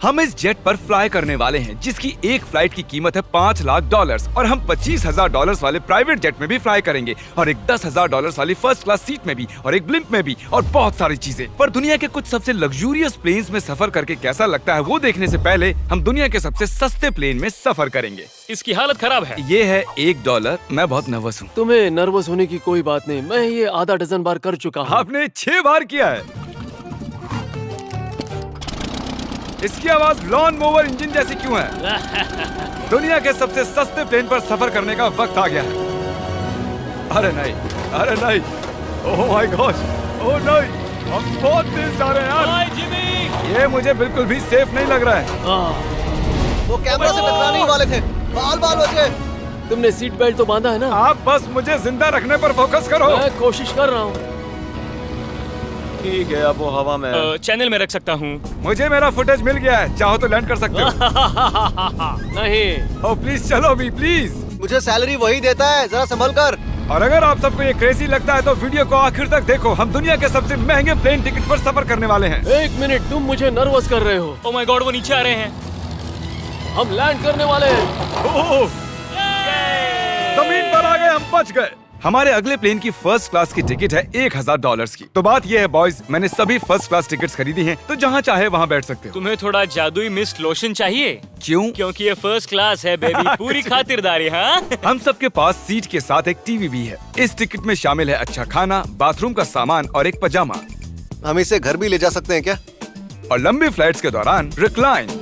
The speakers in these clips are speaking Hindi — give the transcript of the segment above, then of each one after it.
हम इस जेट पर फ्लाई करने वाले हैं जिसकी एक फ्लाइट की कीमत है $5 लाख और हम $25,000 वाले प्राइवेट जेट में भी फ्लाई करेंगे और एक $10,000 वाली फर्स्ट क्लास सीट में भी और एक ब्लिम्प में भी और बहुत सारी चीजें। पर दुनिया के कुछ सबसे लग्जूरियस प्लेन्स में सफर करके कैसा लगता है वो देखने से पहले हम दुनिया के सबसे सस्ते प्लेन में सफर करेंगे। इसकी हालत खराब है। ये है $1। मैं बहुत नर्वस हूँ। तुम्हें नर्वस होने की कोई बात नहीं, मैं ये आधा डजन बार कर चुका हूँ। आपने 6 बार किया है। इसकी आवाज लॉन मोवर इंजन जैसी क्यों है? दुनिया के सबसे सस्ते प्लेन पर सफर करने का वक्त आ गया है। अरे नहीं, अरे नहीं, ओह माय गॉश, ओह नहीं, हम बहुत तेज जा रहे हैं यार। हाय जिमी, ये मुझे बिल्कुल भी सेफ नहीं लग रहा है। वो कैमरा से टकराने ही वाले थे। बाल बाल बचे। तुमने सीट बेल्ट तो बांधा है ना? आप बस मुझे जिंदा रखने पर फोकस करो। मैं कोशिश कर रहा हूँ। ठीक है, अब वो हवा में है। चैनल में रख सकता हूँ। मुझे मेरा फुटेज मिल गया है, चाहो तो लैंड कर सकते हो। नहीं। ओह प्लीज चलो भी प्लीज। मुझे सैलरी वही देता है, जरा संभल कर। और अगर आप सबको ये क्रेजी लगता है तो वीडियो को आखिर तक देखो। हम दुनिया के सबसे महंगे प्लेन टिकट पर सफर करने वाले हैं। 1 मिनट, तुम मुझे नर्वस कर रहे हो। ओह माय गॉड, वो नीचे आ रहे हैं। हम लैंड करने वाले हैं। ओह, जमीन पर आ गए, हम बच गए। हमारे अगले प्लेन की फर्स्ट क्लास की टिकट है $1,000 की। तो बात ये है बॉयज, मैंने सभी फर्स्ट क्लास टिकट्स खरीदी हैं, तो जहाँ चाहे वहाँ बैठ सकते हो। तुम्हें थोड़ा जादुई मिस्ट लोशन चाहिए? क्यों? क्योंकि ये फर्स्ट क्लास है बेबी, पूरी खातिरदारी। हाँ, हम सबके पास सीट के साथ एक टीवी भी है। इस टिकट में शामिल है अच्छा खाना, बाथरूम का सामान और एक पजामा। हम इसे घर भी ले जा सकते हैं क्या? और लंबी फ्लाइट्स के दौरान रिक्लाइन,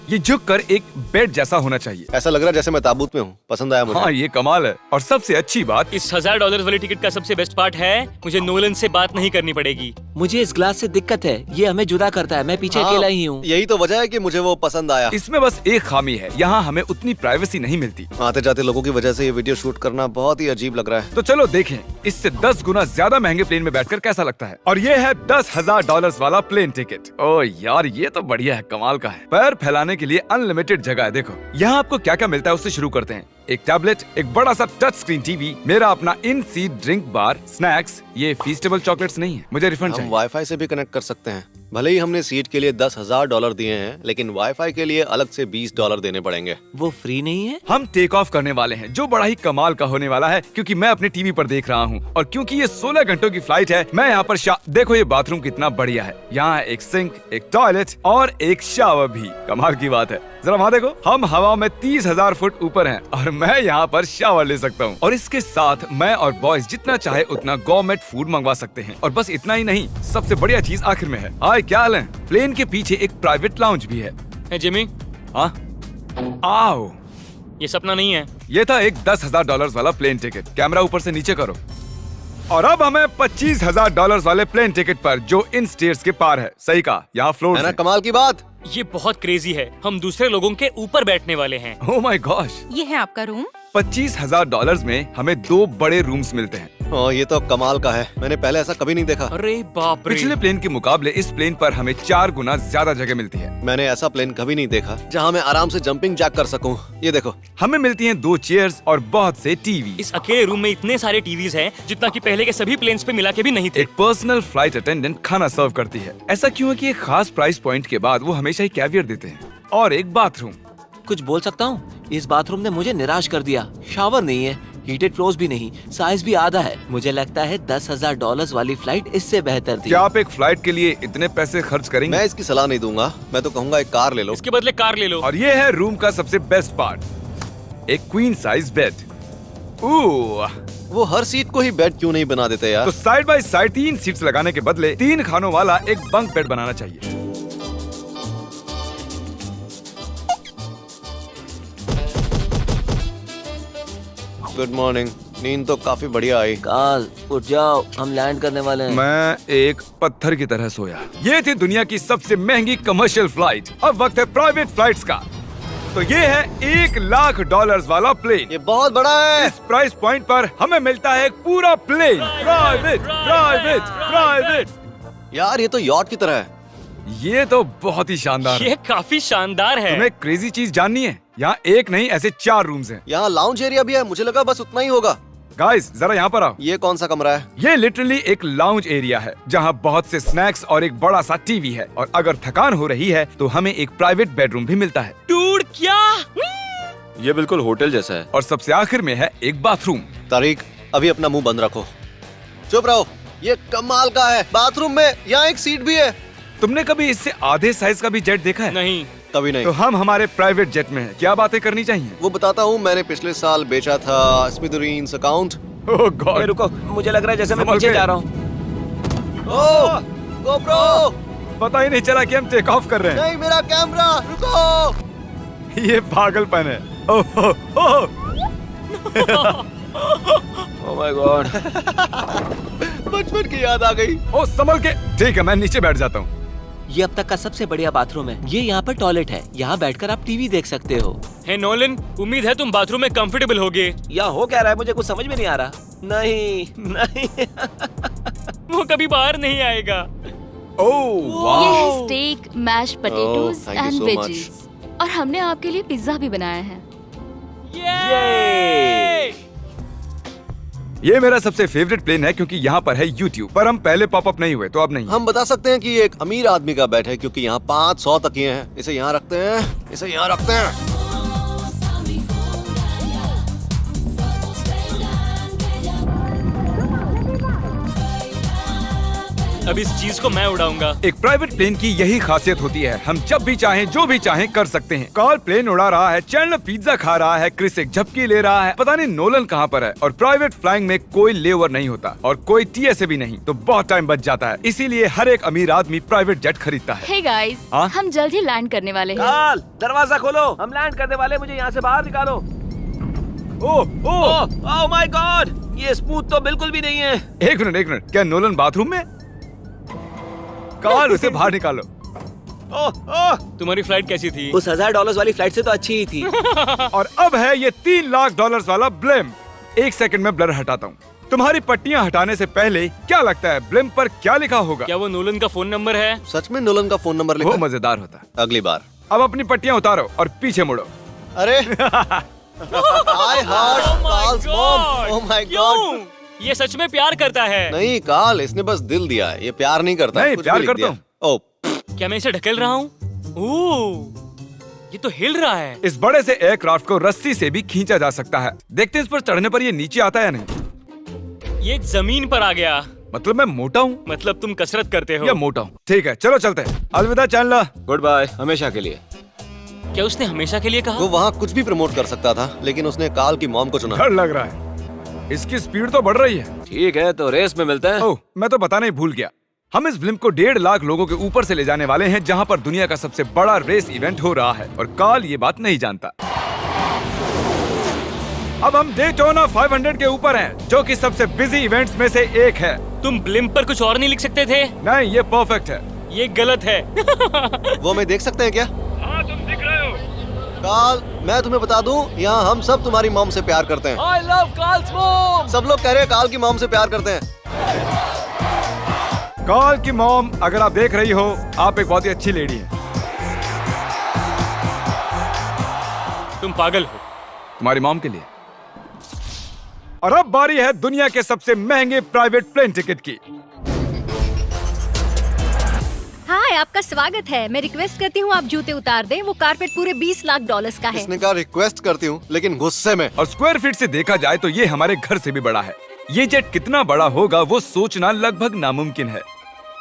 ये झुककर एक बेड जैसा होना चाहिए। ऐसा लग रहा है जैसे मैं ताबूत में हूँ। पसंद आया मुझे। हाँ ये कमाल है। और सबसे अच्छी बात, इस $1,000 वाली टिकट का सबसे बेस्ट पार्ट है मुझे नोलन से बात नहीं करनी पड़ेगी। मुझे इस ग्लास से दिक्कत है, ये हमें जुदा करता है। मैं पीछे हाँ, अकेला ही हूँ। यही तो वजह है कि मुझे वो पसंद आया। इसमें बस एक खामी है, यहाँ हमें उतनी प्राइवेसी नहीं मिलती। आते जाते लोगों की वजह से ये वीडियो शूट करना बहुत ही अजीब लग रहा है। तो चलो देखें इससे 10 गुना ज्यादा महंगे प्लेन में बैठकर कैसा लगता है। और ये है $10,000 वाला प्लेन टिकट। ओह यार ये तो बढ़िया है, कमाल का है। पैर फैलाने के लिए अनलिमिटेड जगह है। देखो यहाँ आपको क्या क्या मिलता है उससे शुरू करते हैं। एक टैबलेट, एक बड़ा सा टच स्क्रीन टीवी, मेरा अपना इन सीट ड्रिंक बार, स्नैक्स। ये फीस्टेबल चॉकलेट्स नहीं है, मुझे रिफंड हम चाहिए। वाईफाई से भी कनेक्ट कर सकते हैं। भले ही हमने सीट के लिए $10,000 दिए हैं, लेकिन वाईफाई के लिए अलग से $20 देने पड़ेंगे। वो फ्री नहीं है? हम टेक ऑफ करने वाले हैं, जो बड़ा ही कमाल का होने वाला है क्योंकि मैं अपने टीवी पर देख रहा हूँ। और क्योंकि ये 16 घंटों की फ्लाइट है, मैं यहाँ पर देखो ये बाथरूम कितना बढ़िया है। यहाँ एक सिंक, एक टॉयलेट और एक शावर भी। कमाल की बात है, जरा वहाँ देखो, हम हवा में 30,000 फुट ऊपर हैं और मैं यहाँ पर शावर ले सकता हूँ। और इसके साथ मैं और बॉयज जितना चाहे उतना गवर्नमेंट फूड मंगवा सकते हैं। और बस इतना ही नहीं, सबसे बढ़िया चीज आखिर में है। हाय क्या हाल है? प्लेन के पीछे एक प्राइवेट लाउंज भी है। है जिमी, हाँ आओ, ये सपना नहीं है। ये था एक $10,000 वाला प्लेन टिकट। कैमरा ऊपर से नीचे करो। और अब हमें $25,000 वाले प्लेन टिकट पर, जो इन स्टेयर्स के पार है। सही कहा, यहाँ फ्लोर है ना कमाल की बात? ये बहुत क्रेजी है, हम दूसरे लोगों के ऊपर बैठने वाले हैं। Oh my gosh. ये है आपका रूम। $25,000 में हमें 2 बड़े रूम्स मिलते हैं। ओह ये तो कमाल का है, मैंने पहले ऐसा कभी नहीं देखा। अरे बाप रे। पिछले प्लेन के मुकाबले इस प्लेन पर हमें 4 गुना ज्यादा जगह मिलती है। मैंने ऐसा प्लेन कभी नहीं देखा जहाँ मैं आराम से जंपिंग जैक कर सकूं। ये देखो, हमें मिलती हैं 2 चेयर्स और बहुत से टीवी। इस अकेले रूम में इतने सारे टीवीज हैं जितना कि पहले के सभी प्लेन्स पे मिला के भी नहीं थे। एक पर्सनल फ्लाइट अटेंडेंट खाना सर्व करती है। ऐसा क्यों है कि एक खास प्राइस पॉइंट के बाद वो हमेशा ही कैवियर देते हैं। और एक बाथरूम। कुछ बोल सकता हूँ? इस बाथरूम ने मुझे निराश कर दिया। शावर नहीं है, हीटेड फ्लोर्स भी नहीं, साइज भी आधा है। मुझे लगता है $10,000 वाली फ्लाइट इससे बेहतर थी। क्या आप एक फ्लाइट के लिए इतने पैसे खर्च करेंगे? मैं इसकी सलाह नहीं दूंगा। मैं तो कहूँगा एक कार ले लो। इसके बदले कार ले लो। और ये है रूम का सबसे बेस्ट पार्ट, एक क्वीन साइज बेड। वो हर सीट को ही बेड क्यों नहीं बना देते यार? तो साइड बाय साइड 3 सीट्स लगाने के बदले 3 खानों वाला एक बंक बेड बनाना चाहिए। Good morning. नींद तो काफी बढ़िया आई। काल उठ जाओ, हम लैंड करने वाले हैं। मैं एक पत्थर की तरह सोया। ये थी दुनिया की सबसे महंगी कमर्शियल फ्लाइट। अब वक्त है प्राइवेट फ्लाइट्स का। तो ये है $1,00,000 वाला प्लेन। ये बहुत बड़ा है। इस प्राइस पॉइंट पर हमें मिलता है एक पूरा प्लेन। Private private private. यार ये तो यॉट की तरह है। ये तो बहुत ही शानदार है। ये काफी शानदार है। तुम्हें क्रेजी चीज जाननी है? यहाँ एक नहीं ऐसे 4 रूम्स हैं। यहाँ लाउंज एरिया भी है, मुझे लगा बस उतना ही होगा। गाइस जरा यहाँ पर आओ। ये कौन सा कमरा है? ये लिटरली एक लाउंज एरिया है जहाँ बहुत से स्नैक्स और एक बड़ा सा टीवी है, और अगर थकान हो रही है तो हमें एक प्राइवेट बेडरूम भी मिलता है। डूड क्या? ये बिल्कुल होटल जैसा है। और सबसे आखिर में है एक बाथरूम। तारिक, अभी अपना मुंह बंद रखो, चुप रहो। ये कमाल का है। बाथरूम में यहाँ एक सीट भी है। तुमने कभी इससे आधे साइज का भी जेट देखा है? नहीं। कभी नहीं। तो हम हमारे प्राइवेट जेट में हैं। क्या बातें करनी चाहिए? वो बताता हूँ, मैंने पिछले साल बेचा था स्मिथेरियंस अकाउंट। ओह गॉड। रुको, मुझे लग रहा है जैसे मैं संभल पीछे के। जा रहा हूँ। ओह गोप्रो, पता ही नहीं चला कि हम टेक ऑफ कर रहे नहीं मेरा कैमरा, रुको। हैं। ये पागलपन है। ओह ओह ओह माय गॉड। बचपन की याद आ गई। ओह संभल के। ठीक है, मैं नीचे बैठ जाता हूँ। ये अब तक का सबसे बढ़िया बाथरूम है। ये यहाँ पर टॉयलेट है। यहाँ बैठकर आप टीवी देख सकते हो। हे नोलन, उम्मीद है तुम बाथरूम में कंफर्टेबल होगे। या हो क्या रहा है, मुझे कुछ समझ में नहीं आ रहा। नहीं नहीं। वो कभी बाहर नहीं आएगा। ओह ये वाह। है steak, mash potatoes thank you and so veggies, और हमने आपके लिए पिज्जा भी बनाया है। ये ये मेरा सबसे फेवरेट प्लेन है क्योंकि यहाँ पर है YouTube, पर हम पहले पॉपअप नहीं हुए तो अब नहीं। हम बता सकते हैं कि ये एक अमीर आदमी का बेड है क्योंकि यहाँ 500 तकिए हैं। इसे यहाँ रखते हैं, इसे यहाँ रखते हैं। अब इस चीज को मैं उड़ाऊंगा। एक प्राइवेट प्लेन की यही खासियत होती है, हम जब भी चाहें जो भी चाहें कर सकते हैं। कार्ल प्लेन उड़ा रहा है, चैंडलर पिज्जा खा रहा है, क्रिस एक झपकी ले रहा है, पता नहीं नोलन कहाँ पर है। और प्राइवेट फ्लाइंग में कोई लेओवर नहीं होता और कोई TSA भी नहीं, तो बहुत टाइम बच जाता है। इसीलिए हर एक अमीर आदमी प्राइवेट जेट खरीदता है। हे गाइस, हाँ? हम जल्द ही लैंड करने वाले हैं। काल, दरवाजा खोलो, हम लैंड करने वाले। मुझे यहाँ से बाहर निकालो। ओह ओह ओह माय गॉड, ये स्मूथ तो बिल्कुल भी नहीं है। एक मिनट, क्या नोलन बाथरूम में? कार्ल उसे बाहर निकालो। ओह ओह, तुम्हारी फ्लाइट कैसी थी? उस $1000 वाली फ्लाइट से तो अच्छी ही थी। और अब है ये $3 लाख वाला ब्लेम। एक सेकंड में ब्लर हटाता हूँ। तुम्हारी पट्टियाँ हटाने से पहले क्या लगता है ब्लेम पर क्या लिखा होगा? क्या वो नोलन का फोन नंबर है? सच में नोलन का फोन नंबर लिखा वो है? मजेदार होता। अगली बार। अब अपनी पट्टियाँ उतारो और पीछे मुड़ो। अरे I heard Carl's mom. Oh my God. क्यों? ये सच में प्यार करता है? नहीं कार्ल, इसने बस दिल दिया है। ये प्यार नहीं करता। नहीं, कुछ प्यार भी लिख करता दिया। ओह, क्या मैं इसे ढकेल रहा हूँ? ओह, ये तो हिल रहा है। इस बड़े से एयरक्राफ्ट को रस्सी से भी खींचा जा सकता है। देखते हैं इस पर चढ़ने पर ये नीचे आता है या नहीं। ये जमीन पर आ गया। मतलब मैं मोटा हूँ मतलब तुम कसरत करते हो? या मोटा हूँ? ठीक है, चलो चलते हैं। अलविदा चैंडलर। गुड बाय, हमेशा के लिए। क्या उसने हमेशा के लिए कहा? वो वहाँ कुछ भी प्रमोट कर सकता था, लेकिन उसने कार्ल की मॉम को चुना। डर लग रहा है। इसकी स्पीड तो बढ़ रही है। ठीक है, तो रेस में मिलते हैं। ओह, मैं तो बताना ही भूल गया। हम इस ब्लिम्प को 1.5 लाख लोगों के ऊपर से ले जाने वाले हैं, जहाँ पर दुनिया का सबसे बड़ा रेस इवेंट हो रहा है, और कार्ल ये बात नहीं जानता। अब हम डेटोना 500 के ऊपर हैं, जो कि सबसे बिजी इवेंट्स में से एक है। तुम ब्लिम्प पर कुछ और नहीं लिख सकते थे? नहीं, ये परफेक्ट है। ये गलत है। वो हमें देख सकते हैं क्या? हाँ, तुम दिख रहे हो। कार्ल, मैं तुम्हें बता दूं, यहाँ हम सब तुम्हारी मॉम से प्यार करते हैं। I love Carl's mom. सब लोग कह रहे हैं कार्ल की मॉम से प्यार करते हैं। कार्ल की मॉम, अगर आप देख रही हो, आप एक बहुत ही अच्छी लेडी है। तुम पागल हो। तुम्हारी मॉम के लिए। और अब बारी है दुनिया के सबसे महंगे प्राइवेट प्लेन टिकट की। हाय, आपका स्वागत है। मैं रिक्वेस्ट करती हूँ आप जूते उतार दें। वो कारपेट पूरे $20 लाख का है। इसने कहा रिक्वेस्ट करती हूँ, लेकिन गुस्से में। और स्क्वायर फीट से देखा जाए तो ये हमारे घर से भी बड़ा है। ये जेट कितना बड़ा होगा वो सोचना लगभग नामुमकिन है।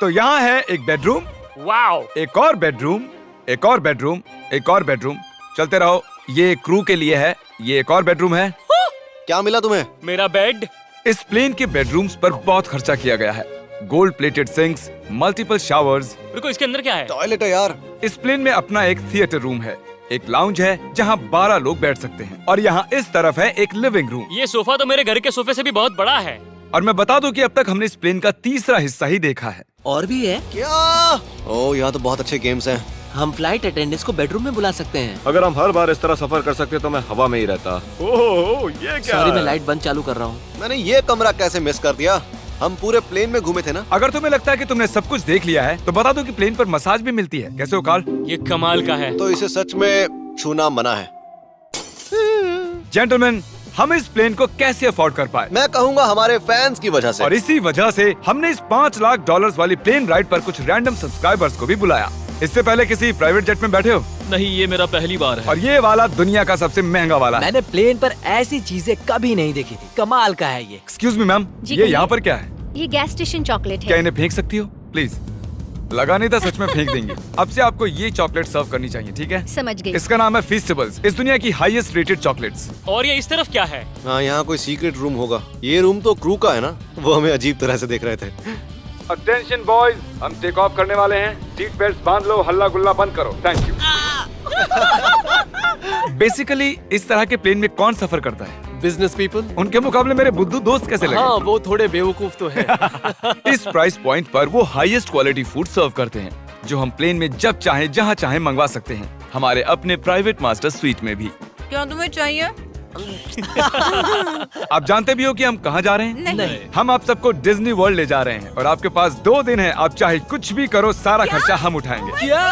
तो यहाँ है एक बेडरूम, वाओ, एक और बेडरूम, एक और बेडरूम, एक और बेडरूम। चलते रहो। ये क्रू के लिए है। ये एक और बेडरूम है। क्या मिला तुम्हें? मेरा बेड। इस प्लेन के बेडरूम्स पर बहुत खर्चा किया गया है। Gold plated sinks, multiple showers. रुको, इसके अंदर क्या है? टॉयलेट है यार। इस प्लेन में अपना एक थिएटर रूम है, एक लाउंज है जहाँ 12 लोग बैठ सकते हैं, और यहाँ इस तरफ है एक लिविंग रूम। ये सोफा तो मेरे घर के सोफे से भी बहुत बड़ा है। और मैं बता दूं कि अब तक हमने इस प्लेन का तीसरा हिस्सा ही देखा है। और भी है। क्या? ओह, यहाँ तो बहुत अच्छे गेम्स हैं। हम फ्लाइट अटेंडेंट्स को बेडरूम में बुला सकते हैं। अगर हम हर बार इस तरह सफर कर सकते तो मैं हवा में ही रहता। ओह, ये क्या सॉरी, है? मैं लाइट बंद चालू कर रहा हूँ। मैंने ये कमरा कैसे मिस कर दिया? हम पूरे प्लेन में घूमे थे ना। अगर तुम्हें लगता है कि तुमने सब कुछ देख लिया है तो बता दो कि प्लेन पर मसाज भी मिलती है। कैसे हो कार्ल? ये कमाल का है। तो इसे सच में छूना मना है। जेंटलमैन, हम इस प्लेन को कैसे अफोर्ड कर पाए। मैं कहूँगा हमारे फैंस की वजह से। और इसी वजह से हमने इस $5 लाख वाली प्लेन राइड पर कुछ रैंडम सब्सक्राइबर्स को भी बुलाया। इससे पहले किसी प्राइवेट जेट में बैठे हो? नहीं, ये मेरा पहली बार है। और ये वाला दुनिया का सबसे महंगा वाला है। मैंने प्लेन पर ऐसी चीजें कभी नहीं देखी थी। कमाल का है ये। एक्सक्यूज मी मैम, जी ये कहिए। यहाँ पर क्या है? ये गैस स्टेशन चॉकलेट क्या है। इन्हें फेंक सकती हो प्लीज? लगा नहीं था, सच में फेंक देंगे। अब से आपको ये चॉकलेट सर्व करनी चाहिए, ठीक है? समझ गई। इसका नाम है फीस्टेबल्स, इस दुनिया की हाईएस्ट रेटेड चॉकलेट्स। और ये इस तरफ क्या है? हाँ, यहाँ कोई सीक्रेट रूम होगा। ये रूम तो क्रू का है ना, वो हमें अजीब तरह से देख रहे थे। अटेंशन बॉयज, हम टेक ऑफ करने वाले हैं। सीट बेल्ट बांध लो, हल्ला गुल्ला बंद करो। Thank you. बेसिकली इस तरह के प्लेन में कौन सफर करता है? Business people. उनके मुकाबले मेरे बुद्धू दोस्त कैसे लगे? हाँ, वो थोड़े बेवकूफ तो है। इस प्राइस पॉइंट पर वो हाईएस्ट क्वालिटी फूड सर्व करते हैं, जो हम प्लेन में जब चाहे जहाँ चाहे मंगवा सकते हैं, हमारे अपने प्राइवेट मास्टर स्वीट में भी। क्या तुम्हें चाहिए? आप जानते भी हो कि हम कहाँ जा रहे हैं? नहीं। हम आप सबको डिज्नी वर्ल्ड ले जा रहे हैं और आपके पास 2 दिन है। आप चाहे कुछ भी करो, सारा खर्चा हम उठाएंगे। क्या?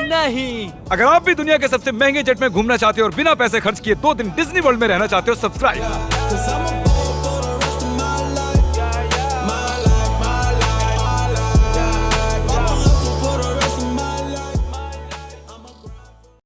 नहीं। अगर आप भी दुनिया के सबसे महंगे जेट में घूमना चाहते हो और बिना पैसे खर्च किए 2 दिन डिज्नी वर्ल्ड में रहना चाहते हो, सब्सक्राइब।